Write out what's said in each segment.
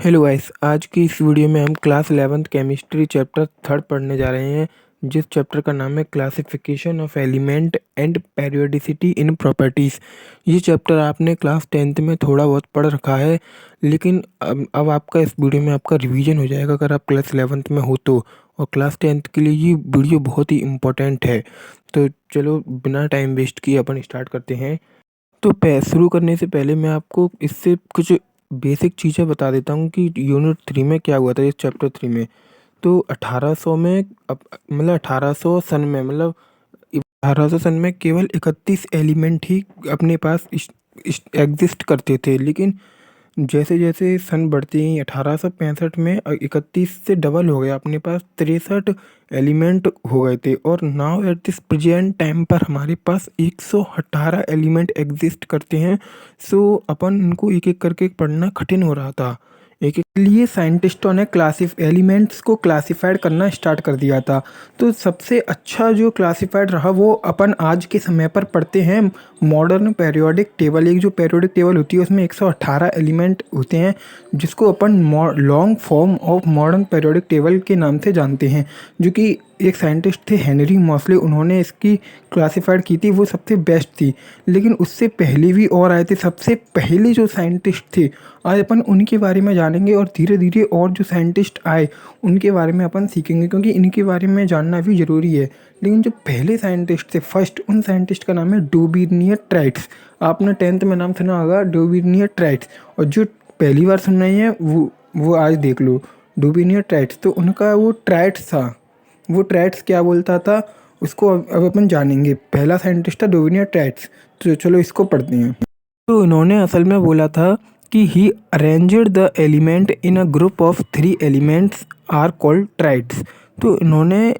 Hello guys, आज की इस वीडियो में हम class 11th chemistry chapter third पढ़ने जा रहे हैं, जिस चैप्टर का नाम है classification of element and periodicity in properties. ये चैप्टर आपने क्लास 10th में थोड़ा बहुत पढ़ रखा है, लेकिन अब आपका इस वीडियो में आपका रिवीजन हो जाएगा अगर आप क्लास 11th में हो तो। और क्लास 10th के लिए ये वीडियो बहुत ही इम्पोर्टेंट है। तो चलो बिना टाइम वेस्ट किए अपन स्टार्ट करते हैं। तो शुरू करने से पहले मैं आपको इससे कुछ बेसिक चीज़ें बता देता हूँ कि यूनिट 3 में क्या हुआ था, इस चैप्टर 3 में। तो 1800 में मतलब 1800 सन में, मतलब 1800 सन में केवल 31 एलिमेंट ही अपने पास एग्जिस्ट करते थे, लेकिन जैसे जैसे सन बढ़ते ही 1865 में 31 से डबल हो गया, अपने पास 63 एलिमेंट हो गए थे। और now at this present time पर हमारे पास 118 एलिमेंट एग्जिस्ट करते हैं। सो अपन इनको एक एक करके पढ़ना कठिन हो रहा था। एक एक लिए साइंटिस्टों ने एलिमेंट्स को क्लासिफाइड करना स्टार्ट कर दिया था। तो सबसे अच्छा जो क्लासिफाइड रहा वो अपन आज के समय पर पढ़ते हैं मॉडर्न पेरियोडिक टेबल। एक जो पेरियोडिक टेबल होती है उसमें 118 एलिमेंट होते हैं, जिसको अपन long form of modern periodic table के नाम से जानते हैं, जो कि एक साइंटिस्ट थे हेनरी मॉसले, उन्होंने इसकी क्लासिफाइड की थी, वो सबसे बेस्ट थी। लेकिन उससे पहले भी और आए थे, सबसे पहले जो साइंटिस्ट थे आज अपन उनके बारे में जानेंगे, और धीरे धीरे और जो साइंटिस्ट आए उनके बारे में अपन सीखेंगे, क्योंकि इनके बारे में जानना भी ज़रूरी है। लेकिन जो पहले साइंटिस्ट थे फर्स्ट, उन साइंटिस्ट का नाम है डोबिनियर ट्राइट्स। आपने 10th में नाम सुना होगा डोबिनियर ट्राइट्स, और जो पहली बार सुन रही हैं वो आज देख लो डोबिनियर ट्राइट्स। तो उनका वो ट्राइट्स था, वो ट्राइट्स क्या बोलता था उसको अब अपन जानेंगे। पहला साइंटिस्ट था डोबिनियर ट्राइट्स। तो चलो इसको पढ़ते हैं। तो इन्होंने असल में बोला था कि he arranged the element in a group of 3 elements are called triads. तो इन्होंने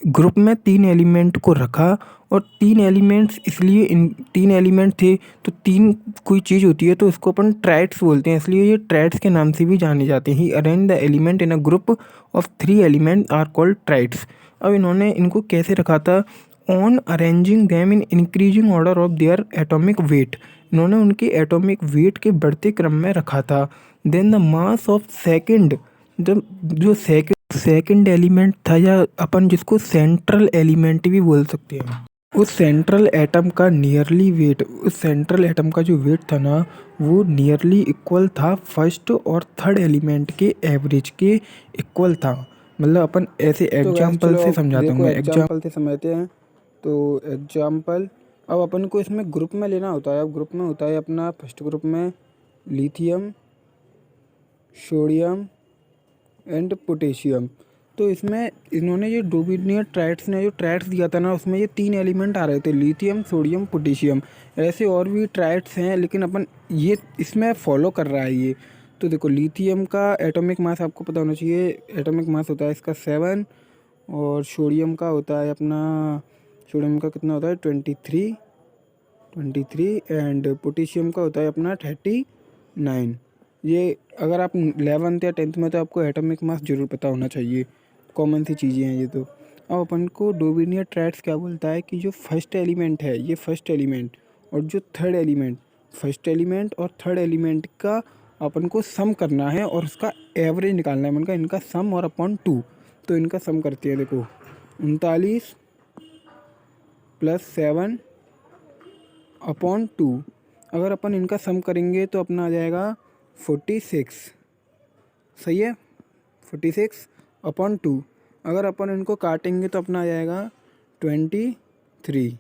ग्रुप में 3 एलिमेंट को रखा, और 3 एलिमेंट्स इसलिए, इन 3 एलिमेंट थे तो 3 कोई चीज़ होती है तो उसको अपन ट्राइट्स बोलते हैं, इसलिए ये ट्राइट्स के नाम से भी जाने जाते हैं। He arrange the element in a group of 3 element are called triads. अब इन्होंने इनको कैसे रखा था? On arranging them in increasing order of their atomic weight. इन्होंने उनके एटॉमिक वेट के बढ़ते क्रम में रखा था। Then the mass of second, जब जो सेकंड एलिमेंट था, या अपन जिसको सेंट्रल एलिमेंट भी बोल सकते हैं, उस सेंट्रल एटम का नियरली वेट, उस सेंट्रल एटम का जो वेट था ना, वो नियरली इक्वल था फर्स्ट और थर्ड एलिमेंट के एवरेज के इक्वल था। मतलब अपन ऐसे एग्जाम्पल से समझाता हूँ मैं। एग्जाम्पल से समझते हैं। तो एग्जाम्पल अब अपन को इसमें ग्रुप में लेना होता है। अब ग्रुप में होता है अपना फर्स्ट ग्रुप में लिथियम, सोडियम एंड पोटेशियम। तो इसमें इन्होंने ये डोबिनियर ट्राइट्स ने जो ट्राइट्स दिया था ना, उसमें ये 3 एलिमेंट आ रहे थे, लिथियम, सोडियम, पोटेशियम। ऐसे और भी ट्राइट्स हैं, लेकिन अपन ये इसमें फॉलो कर रहा है ये। तो देखो लिथियम का एटॉमिक मास आपको पता होना चाहिए। एटॉमिक मास होता है इसका 7, और सोडियम का होता है अपना, सोडियम का कितना होता है 23 एंड पोटेशियम का होता है अपना 39। ये अगर आप 11th या 10th में, तो आपको एटॉमिक मास जरूर पता होना चाहिए, कॉमन सी चीज़ें हैं ये। तो अब अपन को डोबिनियर ट्राइट्स क्या बोलता है कि जो फर्स्ट एलिमेंट है, ये फर्स्ट एलिमेंट, और जो थर्ड एलिमेंट, फर्स्ट एलिमेंट और थर्ड एलिमेंट का अपन को सम करना है, और उसका एवरेज निकालना है। उनका इनका सम और अपॉन 2। तो इनका सम करते हैं, देखो 39 + 7 अपॉन 2। अगर अपन इनका सम करेंगे तो अपना आ जाएगा 46। सही है, 46 अपॉन 2। अगर अपन इनको काटेंगे तो अपना आ जाएगा 23।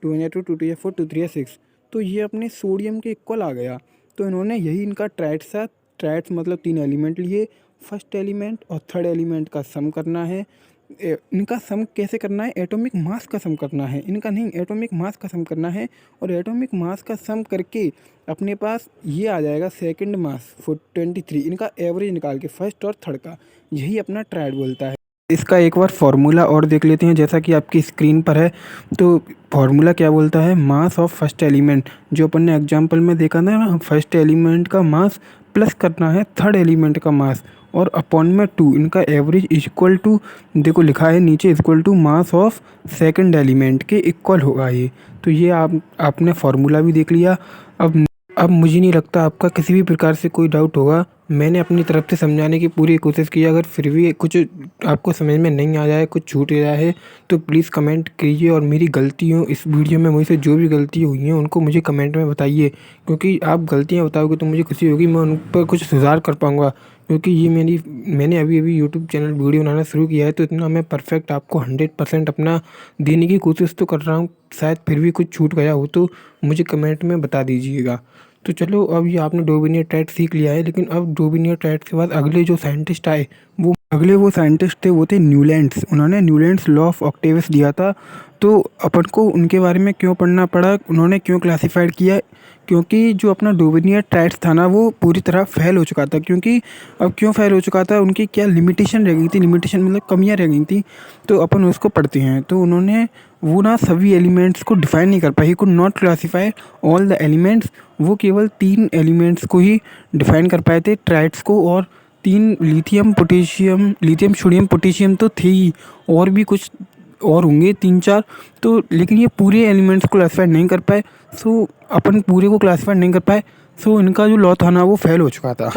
2 या 2, 2 2 या 4, 2 3 या 6। तो ये अपने सोडियम के इक्वल आ गया। तो इन्होंने यही इनका ट्राइट्स था। ट्राइट्स मतलब 3 एलिमेंट लिए, फर्स्ट एलिमेंट और थर्ड एलिमेंट का सम करना है। इनका सम कैसे करना है? एटॉमिक मास का सम करना है, इनका नहीं, एटॉमिक मास का सम करना है। और एटॉमिक मास का सम करके अपने पास ये आ जाएगा सेकंड मास 23। इनका एवरेज निकाल के फर्स्ट और थर्ड का, यही अपना ट्राइड बोलता है। इसका एक बार फार्मूला और देख लेते हैं, जैसा कि आपकी स्क्रीन पर है। तो फार्मूला क्या बोलता है? मास ऑफ फर्स्ट एलिमेंट, जो अपन ने एग्जांपल में देखा था ना, फर्स्ट एलिमेंट का मास प्लस करना है थर्ड एलिमेंट का मास, और अपॉन में 2। इनका एवरेज इक्वल टू, देखो लिखा है नीचे, equal to mass of second element के इक्वल होगा ये। तो ये आपने फार्मूला भी देख लिया। अब मुझे नहीं लगता आपका किसी भी प्रकार से कोई डाउट होगा। मैंने अपनी तरफ से समझाने की पूरी कोशिश की। अगर फिर भी कुछ आपको समझ में नहीं आ जाए, कुछ छूट गया है, तो प्लीज़ कमेंट कीजिए और मेरी गलतियों इस वीडियो में मुझसे जो भी गलती हुई हैं उनको मुझे कमेंट में बताइए, क्योंकि आप गलतियाँ बताओगे तो मुझे खुशी होगी, मैं उन पर कुछ सुधार कर पाऊँगा। क्योंकि ये मैंने अभी यूट्यूब चैनल वीडियो बनाना शुरू किया है, तो इतना मैं परफेक्ट आपको 100% अपना देने की कोशिश तो कर रहा हूँ। शायद फिर भी कुछ छूट गया हो तो मुझे कमेंट में बता दीजिएगा। तो चलो, अब ये आपने डोबिनियर ट्रैट सीख लिया है, लेकिन अब डोबिनियर ट्रैट के बाद अगले जो साइंटिस्ट आए वो साइंटिस्ट थे, वो थे न्यूलैंड्स। उन्होंने न्यूलैंड्स लॉ ऑफ ऑक्टेवियस दिया था। तो अपन को उनके बारे में क्यों पढ़ना पड़ा, उन्होंने क्यों क्लासिफाइड किया, क्योंकि जो अपना डोबिनियर ट्रैट्स था ना वो पूरी तरह फेल हो चुका था। क्योंकि अब क्यों फेल हो चुका था, उनकी क्या लिमिटेशन रह गई थी, लिमिटेशन मतलब कमियां रह गई थी। तो अपन उसको पढ़ते हैं। तो उन्होंने वो ना सभी एलिमेंट्स को डिफाइन नहीं कर पाए, he could not classify all the elements. वो केवल 3 एलिमेंट्स को ही डिफाइन कर पाए थे, ट्राइड्स को। और 3 लिथियम सोडियम पोटेशियम तो थे ही, और भी कुछ और होंगे 3-4। तो लेकिन ये पूरे एलिमेंट्स को क्लासीफाई नहीं कर पाए। सो अपन पूरे को क्लासीफाई नहीं कर पाए। सो इनका जो लॉ था ना वो फेल हो चुका था।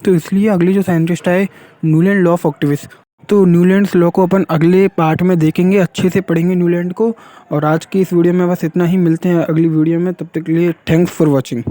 तो इसलिए अगले जो साइंटिस्ट आए, न्यूलैंड लॉ ऑफ ऑक्टेवियस। तो न्यूलैंड्स लॉ को अपन अगले पार्ट में देखेंगे, अच्छे से पढ़ेंगे न्यूलैंड को। और आज की इस वीडियो में बस इतना ही। मिलते हैं अगली वीडियो में, तब तक के लिए थैंक्स फॉर वॉचिंग।